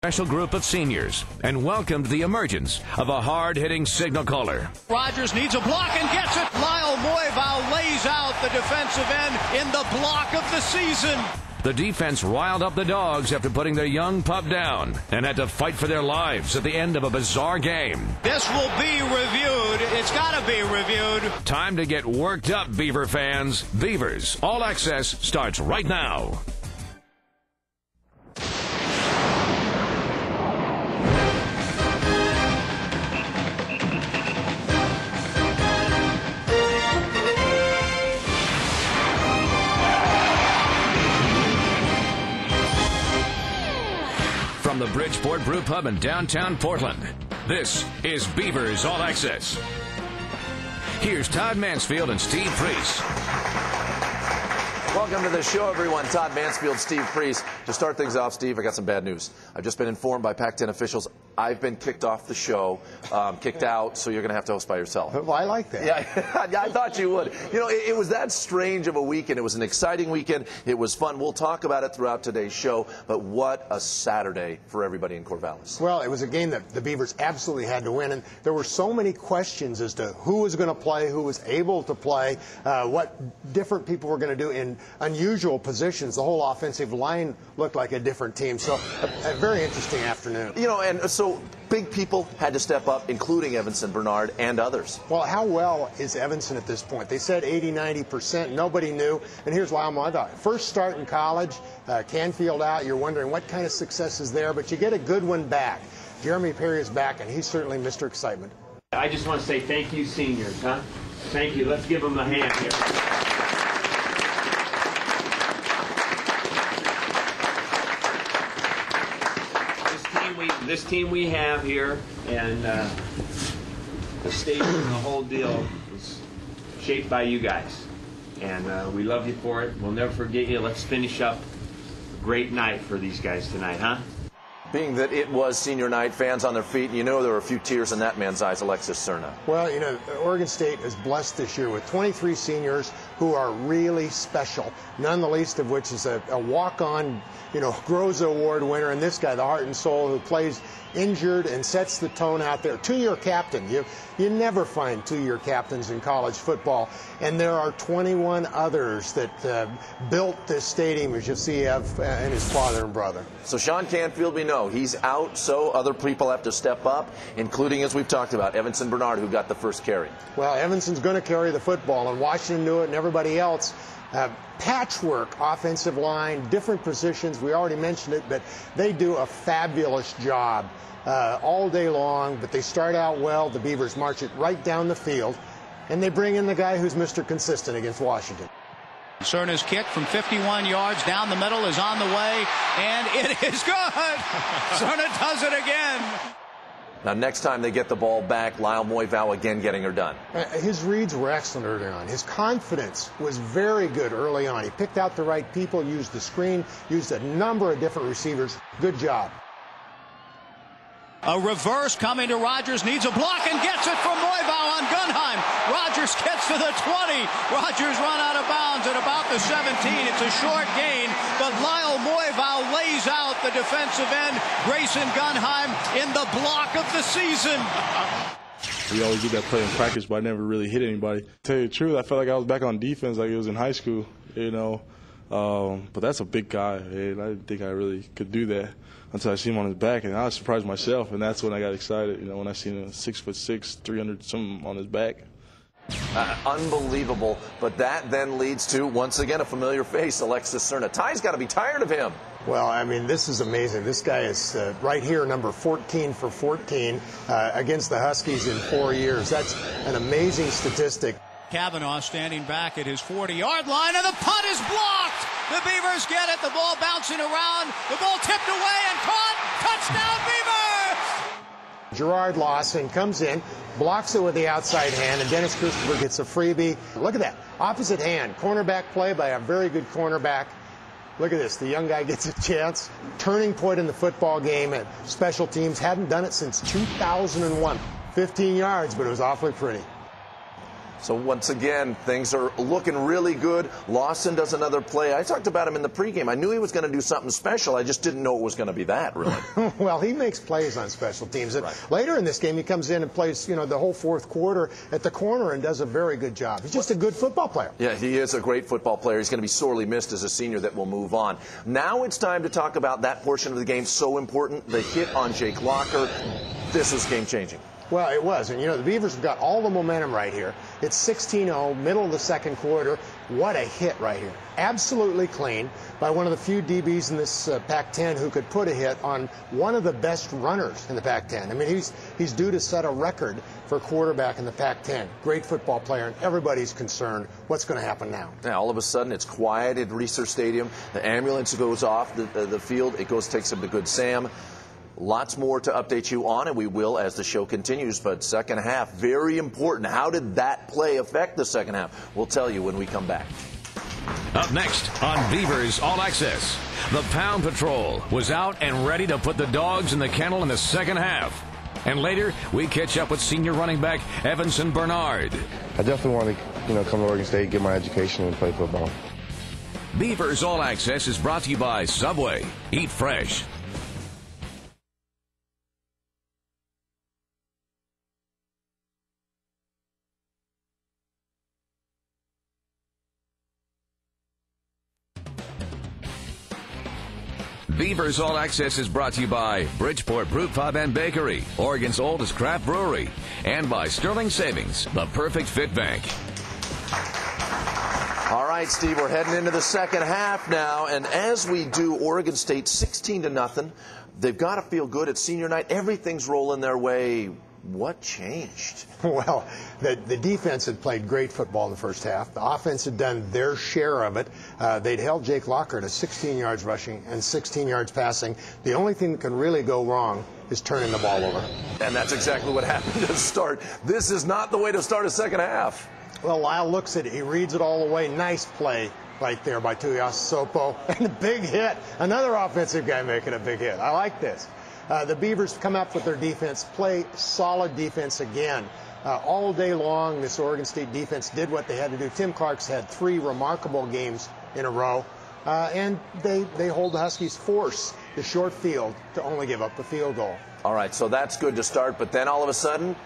Special group of seniors, and welcomed the emergence of a hard-hitting signal caller. Rogers needs a block and gets it. Lyle Moival lays out the defensive end in the block of the season. The defense riled up the Dogs after putting their young pup down and had to fight for their lives at the end of a bizarre game. This will be reviewed. It's got to be reviewed. Time to get worked up, Beaver fans. Beavers All Access starts right now. From the Bridgeport Brew Pub in downtown Portland, this is Beavers All Access. Here's Todd Mansfield and Steve Priest. Welcome to the show, everyone. Todd Mansfield, Steve Priest. To start things off, Steve, I got some bad news. I've just been informed by Pac-10 officials I've been kicked off the show, kicked out, so you're going to have to host by yourself. Well, I like that. Yeah, I thought you would. You know, it was that strange of a weekend. It was an exciting weekend. It was fun. We'll talk about it throughout today's show, but what a Saturday for everybody in Corvallis. Well, it was a game that the Beavers absolutely had to win, and there were so many questions as to who was going to play, who was able to play, what different people were going to do in unusual positions. The whole offensive line looked like a different team, so a very interesting afternoon. You know, and so big people had to step up, including Evanson Bernard and others. Well, how well is Evanson at this point? They said 80-90%. Nobody knew. And here's why I'm on that. First start in college, Canfield out. You're wondering what kind of success is there, but you get a good one back. Jeremy Perry is back, and he's certainly Mr. Excitement. I just want to say thank you, seniors, huh? Thank you. Let's give them a hand here. This team we have here, and the stadium and the whole deal was shaped by you guys. And we love you for it. We'll never forget you. Let's finish up a great night for these guys tonight, huh? Being that it was senior night, fans on their feet, you know there were a few tears in that man's eyes, Alexis Cerna. Well, you know, Oregon State is blessed this year with 23 seniors who are really special, none the least of which is a walk-on, you know, Groza Award winner, and this guy, the heart and soul, who plays injured and sets the tone out there. Two-year captain. You never find two-year captains in college football, and there are 21 others that built this stadium, as you see, and his father and brother. So Sean Canfield, we know he's out, so other people have to step up, including, as we've talked about, Evanson Bernard, who got the first carry. Well, Evanson's going to carry the football, and Washington knew it, and everybody else. Patchwork offensive line, different positions. We already mentioned it, but they do a fabulous job all day long. But they start out well. The Beavers march it right down the field, and they bring in the guy who's Mr. Consistent against Washington. Cerna's kick from 51 yards down the middle is on the way, and it is good. Cerna does it again. Now, next time they get the ball back, Lyle Moival again getting her done. His reads were excellent early on. His confidence was very good early on. He picked out the right people, used the screen, used a number of different receivers. Good job. A reverse coming to Rogers, needs a block and gets it from Moival on Gunheim. Rogers gets to the 20. Rogers run out of bounds at about the 17. It's a short gain, but Lyle Moival lays out the defensive end, Grayson Gunheim, in the block of the season. We always do that play in practice, but I never really hit anybody. To tell you the truth, I felt like I was back on defense like it was in high school, you know. But that's a big guy, and I didn't think I really could do that until I see him on his back, and I was surprised myself, and that's when I got excited, you know, when I seen him 6'6", 300-something on his back. Unbelievable, but that then leads to, once again, a familiar face, Alexis Cerna. Ty's got to be tired of him. Well, I mean, this is amazing. This guy is right here, number 14 for 14 against the Huskies in 4 years. That's an amazing statistic. Kavanaugh standing back at his 40-yard line, and the punt is blocked. The Beavers get it. The ball bouncing around. The ball tipped away and caught. Touchdown, Beavers! Gerard Lawson comes in, blocks it with the outside hand, and Dennis Christopher gets a freebie. Look at that. Opposite hand. Cornerback play by a very good cornerback. Look at this. The young guy gets a chance. Turning point in the football game at special teams. Hadn't done it since 2001. 15 yards, but it was awfully pretty. So once again, things are looking really good. Lawson does another play. I talked about him in the pregame. I knew he was going to do something special. I just didn't know it was going to be that, really. Well, he makes plays on special teams. And later in this game, he comes in and plays, the whole fourth quarter at the corner and does a very good job. He's just a good football player. Yeah, he is a great football player. He's going to be sorely missed as a senior that will move on. Now it's time to talk about that portion of the game so important, the hit on Jake Locker. This was game-changing. Well, it was. And, the Beavers have got all the momentum right here. It's 16-0, middle of the second quarter. What a hit right here. Absolutely clean by one of the few DBs in this Pac-10 who could put a hit on one of the best runners in the Pac-10. I mean, he's due to set a record for quarterback in the Pac-10. Great football player, and everybody's concerned what's going to happen now. Yeah, all of a sudden, it's quiet at Research Stadium. The ambulance goes off the field. It takes him to Good Sam. Lots more to update you on, and we will as the show continues. But second half, very important. How did that play affect the second half? We'll tell you when we come back. Up next on Beavers All Access, the Pound Patrol was out and ready to put the dogs in the kennel in the second half. And later, we catch up with senior running back Evanson Bernard. I definitely want to, come to Oregon State, get my education, and play football. Beavers All Access is brought to you by Subway. Eat fresh. Beavers All Access is brought to you by Bridgeport Brew Pub and Bakery, Oregon's oldest craft brewery, and by Sterling Savings, the perfect fit bank. All right, Steve, we're heading into the second half now, and as we do, Oregon State 16-0. They've got to feel good. It's senior night. Everything's rolling their way. What changed? Well, the defense had played great football in the first half. The offense had done their share of it. They'd held Jake Locker to 16 yards rushing and 16 yards passing. The only thing that can really go wrong is turning the ball over. And that's exactly what happened to start. This is not the way to start a second half. Well, Lyle looks at it. He reads it all the way. Nice play right there by Tuiasosopo. And a big hit. Another offensive guy making a big hit. I like this. The Beavers come up with their defense, play solid defense again. All day long, this Oregon State defense did what they had to do. Tim Clark's had 3 remarkable games in a row, and they hold the Huskies' force, the short field, to only give up a field goal. All right, so that's good to start, but then all of a sudden,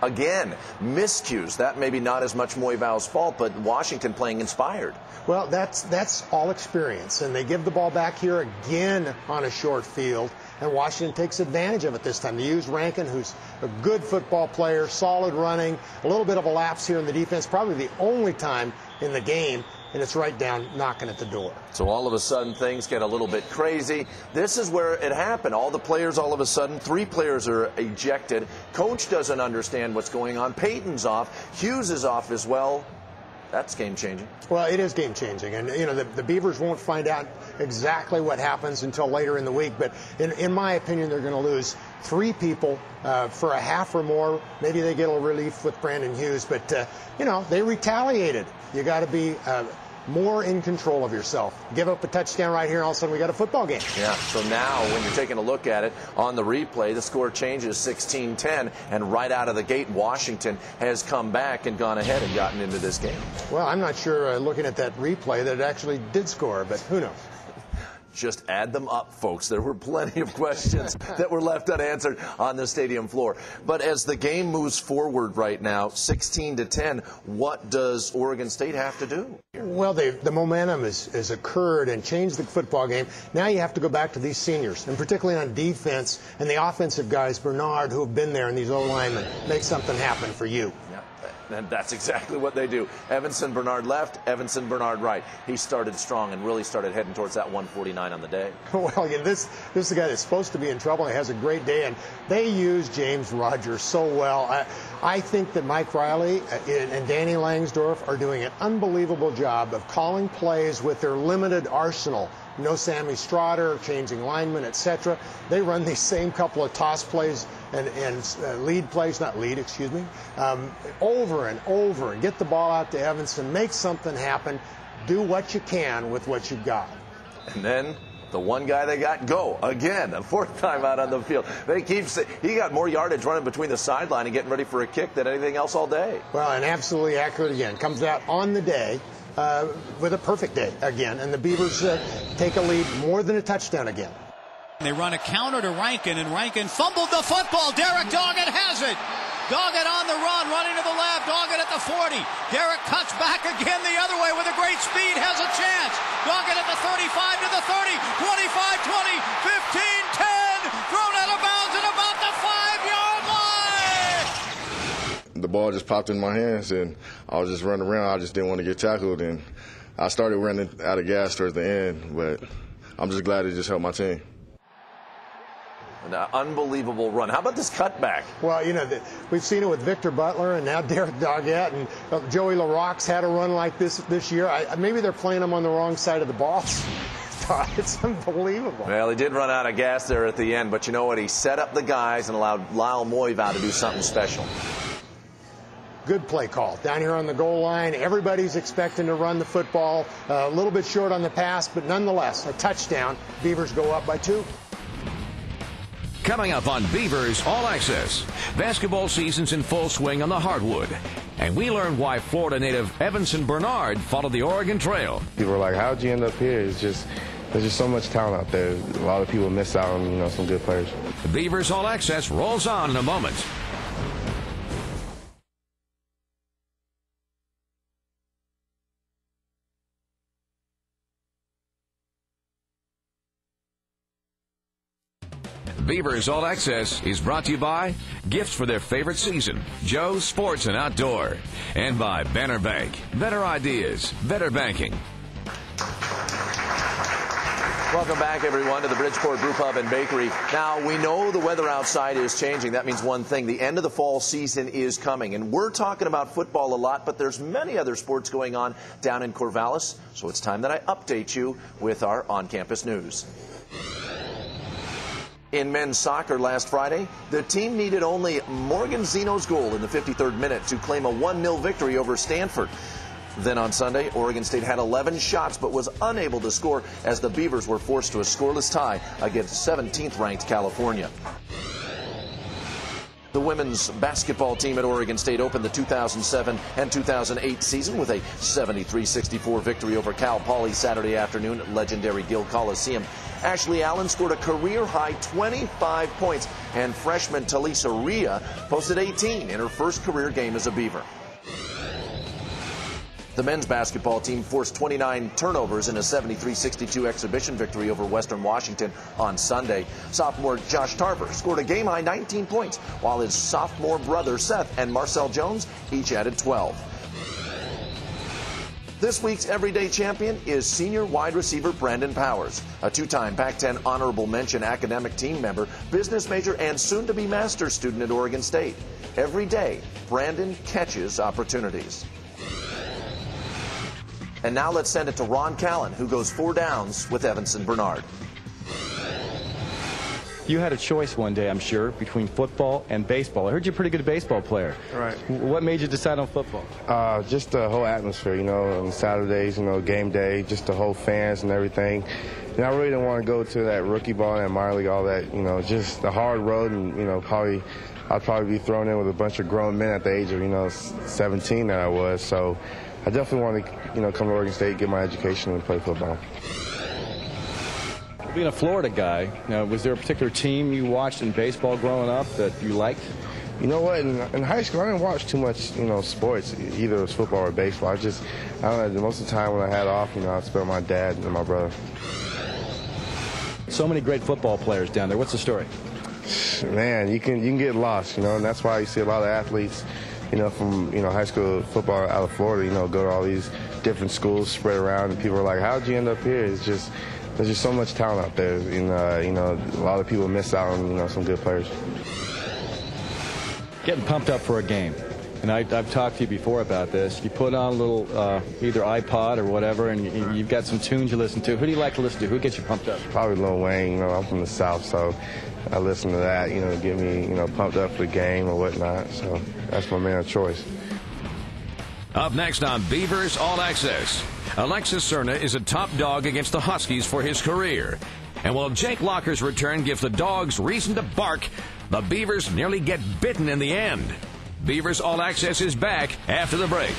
again, miscues. That maybe not as much Moivau's fault, but Washington playing inspired. Well, that's all experience, and they give the ball back here again on a short field. And Washington takes advantage of it this time. They use Rankin, who's a good football player, solid running, a little bit of a lapse here in the defense, probably the only time in the game, and it's right down knocking at the door. So all of a sudden things get a little bit crazy. This is where it happened. All the players all of a sudden, 3 players are ejected. Coach doesn't understand what's going on. Peyton's off. Hughes is off as well. That's game-changing. Well, it is game-changing. And, the Beavers won't find out exactly what happens until later in the week. But in my opinion, they're going to lose 3 people for a half or more. Maybe they get a relief with Brandon Hughes. But, they retaliated. You got to be more in control of yourself. Give up a touchdown right here, and all of a sudden we got a football game. Yeah, so now when you're taking a look at it on the replay, the score changes 16-10, and right out of the gate, Washington has come back and gone ahead and gotten into this game. Well, I'm not sure, looking at that replay, that it actually did score, but who knows? Just add them up, folks. There were plenty of questions that were left unanswered on the stadium floor. But as the game moves forward right now, 16-10, what does Oregon State have to do? Well, the momentum has occurred and changed the football game. Now you have to go back to these seniors, and particularly on defense and the offensive guys, Bernard, who have been there, and these O-linemen, make something happen for you. And that's exactly what they do. Evanson Bernard left, Evanson Bernard right. He started strong and really started heading towards that 149 on the day. Well, this is the guy that's supposed to be in trouble. He has a great day, and they use James Rogers so well. I think that Mike Riley and Danny Langsdorf are doing an unbelievable job of calling plays with their limited arsenal. No Sammy Strotter, changing linemen, etc. They run these same couple of toss plays and lead plays, over and over, and get the ball out to Evanson, make something happen, do what you can with what you've got. And then The one guy they got, go again, a fourth time out on the field. He got more yardage running between the sideline and getting ready for a kick than anything else all day. Well, and absolutely accurate again. Comes out on the day with a perfect day again, and the Beavers take a lead, more than a touchdown again. They run a counter to Rankin, and Rankin fumbled the football. Derek Doggett has it. Doggett on the run, running to the left. Doggett at the 40. Derek cuts back again the other way with a great speed, has a chance. Doggett at the 35 to the 30, 25, 20, 15, 10. Thrown out of bounds at about the 5-yard line. The ball just popped in my hands, and I was just running around. I just didn't want to get tackled, and I started running out of gas towards the end, but I'm just glad it just helped my team. An unbelievable run. How about this cutback? Well, you know, we've seen it with Victor Butler and now Derek Doggett, and Joey LaRock's had a run like this year. Maybe they're playing him on the wrong side of the ball. It's unbelievable. Well, he did run out of gas there at the end, but you know what? He set up the guys and allowed Lyle Moivow to do something special. Good play call. Down here on the goal line, everybody's expecting to run the football. A little bit short on the pass, but nonetheless, a touchdown. Beavers go up by 2. Coming up on Beavers All Access, basketball season's in full swing on the hardwood. And we learn why Florida native Evanson Bernard followed the Oregon Trail. People are like, how'd you end up here? There's just so much talent out there. A lot of people miss out on, some good players. Beavers All Access rolls on in a moment. Beavers All Access is brought to you by gifts for their favorite season, Joe's Sports and Outdoor, and by Banner Bank. Better ideas, better banking. Welcome back, everyone, to the Bridgeport Brew Pub and Bakery. Now, we know the weather outside is changing. That means one thing. The end of the fall season is coming. And we're talking about football a lot, but there's many other sports going on down in Corvallis. So it's time that I update you with our on-campus news. In men's soccer last Friday, the team needed only Morgan Zeno's goal in the 53rd minute to claim a 1-0 victory over Stanford. Then on Sunday, Oregon State had 11 shots but was unable to score as the Beavers were forced to a scoreless tie against 17th-ranked California. The women's basketball team at Oregon State opened the 2007 and 2008 season with a 73-64 victory over Cal Poly Saturday afternoon at legendary Gill Coliseum. Ashley Allen scored a career-high 25 points, and freshman Talisa Rhea posted 18 in her first career game as a Beaver. The men's basketball team forced 29 turnovers in a 73-62 exhibition victory over Western Washington on Sunday. Sophomore Josh Tarver scored a game-high 19 points, while his sophomore brother Seth and Marcel Jones each added 12. This week's everyday champion is senior wide receiver Brandon Powers, a two-time Pac-10 honorable mention academic team member, business major, and soon-to-be master's student at Oregon State. Every day, Brandon catches opportunities. And now let's send it to Ron Callan, who goes 4 downs with Evanson Bernard. You had a choice one day, I'm sure, between football and baseball. I heard you're a pretty good baseball player. Right. What made you decide on football? Just the whole atmosphere, on Saturdays, game day, just the whole fans and everything. And I really didn't want to go to that rookie ball and minor league, all that, just the hard road, and, I'd probably be thrown in with a bunch of grown men at the age of, 17 that I was. So I definitely wanted to, come to Oregon State, get my education, and play football. Being a Florida guy, was there a particular team you watched in baseball growing up that you liked? You know what? In high school, I didn't watch too much, sports, either it was football or baseball. I don't know, most of the time when I had off, I'd spend with my dad and my brother. So many great football players down there. What's the story? Man, you can get lost, and that's why you see a lot of athletes, from, high school football out of Florida, go to all these different schools spread around, and people are like, how'd you end up here? There's just so much talent out there, and, a lot of people miss out on, some good players. Getting pumped up for a game. And I've talked to you before about this. You put on a little either iPod or whatever, and you've got some tunes you listen to. Who do you like to listen to? Who gets you pumped up? Probably Lil Wayne. I'm from the South, so I listen to that, to get me, pumped up for the game or whatnot. So that's my man of choice. Up next on Beavers All Access, Alexis Cerna is a top dog against the Huskies for his career. And while Jake Locker's return gives the Dogs reason to bark, the Beavers nearly get bitten in the end. Beavers All Access is back after the break.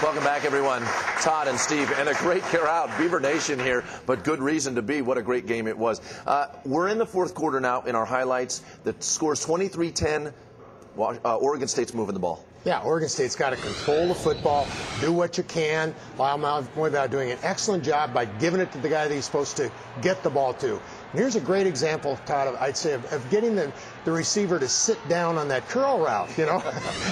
Welcome back, everyone. Todd and Steve, and a great crowd. Beaver Nation here, but good reason to be. What a great game it was. We're in the fourth quarter now in our highlights. The score's 23-10. Oregon State's moving the ball. Yeah, Oregon State's got to control the football, do what you can. Lyle Moivau doing an excellent job by giving it to the guy that he's supposed to get the ball to. And here's a great example, Todd, I'd say, of getting the receiver to sit down on that curl route, you know.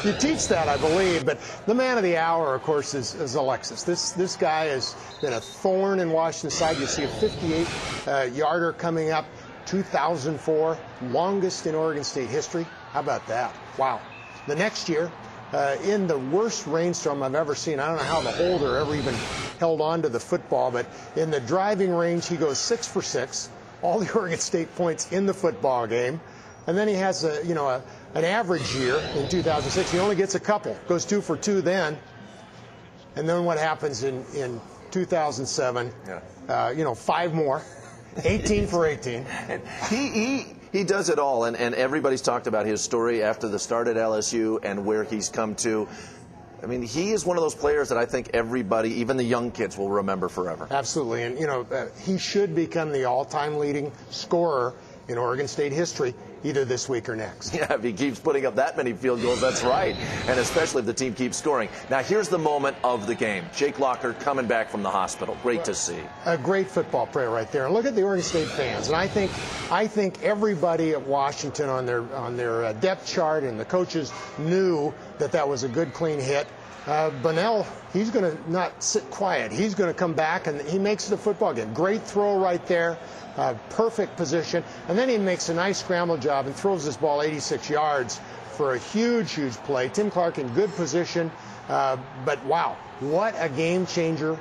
You teach that, I believe, but the man of the hour, of course, is Alexis. This guy has been a thorn in Washington's side. You see a 58-yarder coming up, 2004, longest in Oregon State history. How about that? Wow. The next year, in the worst rainstorm I've ever seen. I don't know how the holder ever even held on to the football, but in the driving range, he goes 6 for 6, all the Oregon State points in the football game. And then he has an average year in 2006. He only gets a couple, goes 2 for 2 then. And then what happens in 2007? 5 more, 18 for 18. He does it all, and everybody's talked about his story after the start at LSU and where he's come to. I mean, he is one of those players that I think everybody, even the young kids, will remember forever. Absolutely, and he should become the all-time leading scorer in Oregon State history, either this week or next. Yeah, if he keeps putting up that many field goals, that's right, and especially if the team keeps scoring. Now, here's the moment of the game. Jake Locker coming back from the hospital. Great to see. A great football player right there. And look at the Oregon State fans. And I think everybody at Washington on their depth chart and the coaches knew that was a good, clean hit. Bunnell, he's going to not sit quiet. He's going to come back, and he makes it a football game. Great throw right there. Perfect position, and then he makes a nice scramble job and throws this ball 86 yards for a huge play. Tim Clark in good position, but wow, what a game changer.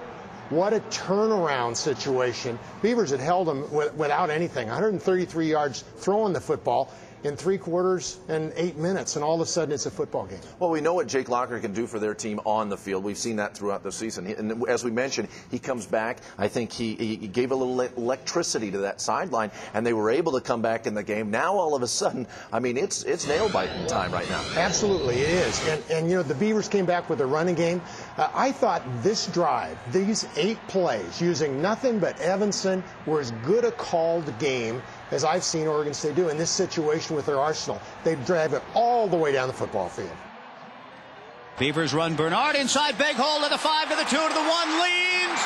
What a turnaround situation. Beavers had held him without anything, 133 yards throwing the football in 3 quarters and 8 minutes, and all of a sudden it's a football game. Well, we know what Jake Locker can do for their team on the field. We've seen that throughout the season. And as we mentioned, he comes back. I think he gave a little electricity to that sideline, and they were able to come back in the game. Now, all of a sudden, I mean, it's nail-biting time right now. Absolutely, it is. And the Beavers came back with a running game. I thought this drive, these 8 plays, using nothing but Evanson, were as good a called game as I've seen Oregon State do in this situation with their arsenal. They drive it all the way down the football field. Beavers run Bernard inside, big hole to the 5, to the 2, to the 1, leans,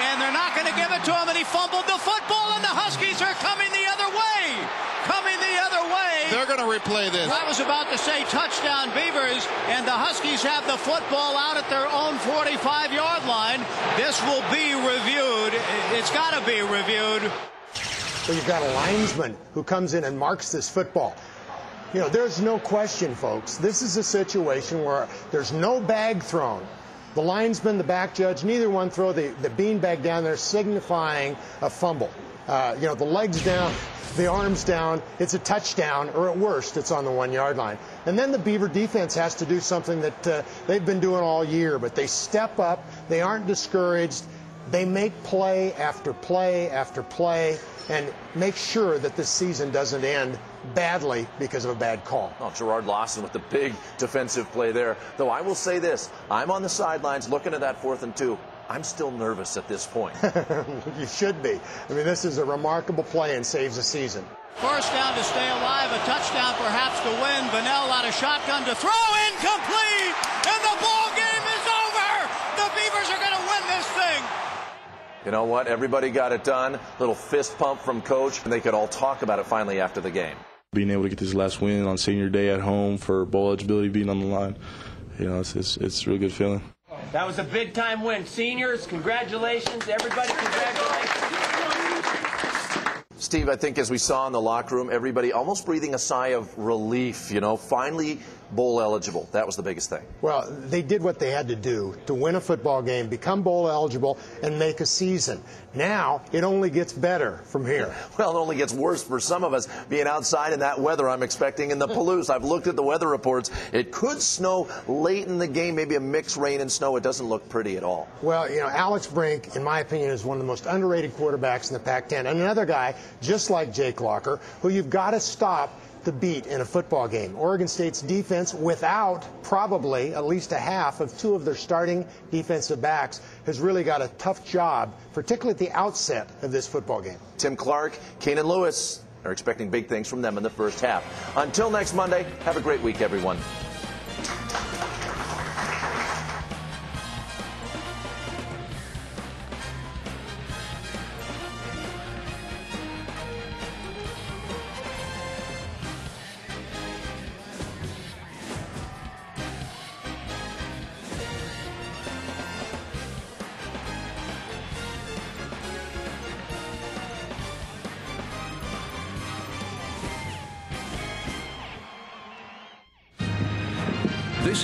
and they're not going to give it to him, and he fumbled the football, and the Huskies are coming the other way. They're going to replay this. I was about to say touchdown Beavers, and the Huskies have the football out at their own 45-yard line. This will be reviewed. It's got to be reviewed. So you've got a linesman who comes in and marks this football. There's no question, folks. This is a situation where there's no bag thrown. The linesman, the back judge, neither one throw the bean bag down there signifying a fumble. The legs down, the arms down, it's a touchdown, or at worst, it's on the 1-yard line. And then the Beaver defense has to do something that they've been doing all year, but they step up, they aren't discouraged, they make play after play after play, and make sure that this season doesn't end badly because of a bad call. Oh, Gerard Lawson with the big defensive play there. Though I will say this, I'm on the sidelines looking at that 4th and 2. I'm still nervous at this point. You should be. I mean, this is a remarkable play and saves a season. First down to stay alive, a touchdown perhaps to win. Bunnell out of shotgun to throw, incomplete, and the ball game is over. The Beavers are going to win this thing. You know what? Everybody got it done. Little fist pump from Coach, and they could all talk about it finally after the game. Being able to get this last win on senior day at home for bowl eligibility being on the line, it's a really good feeling. That was a big-time win. Seniors, congratulations. Everybody, congratulations. Steve, I think as we saw in the locker room, everybody almost breathing a sigh of relief, finally bowl eligible. That was the biggest thing. Well, they did what they had to do to win a football game, become bowl eligible, and make a season. Now, it only gets better from here. Well, it only gets worse for some of us being outside in that weather I'm expecting in the Palouse. I've looked at the weather reports. It could snow late in the game, maybe a mixed rain and snow. It doesn't look pretty at all. Well, Alex Brink, in my opinion, is one of the most underrated quarterbacks in the Pac-10. And another guy, just like Jake Locker, who you've got to stop the beat in a football game. Oregon State's defense, without probably at least a half of two of their starting defensive backs, has really got a tough job, particularly at the outset of this football game. Tim Clark, Keenan Lewis are expecting big things from them in the first half. Until next Monday, have a great week, everyone.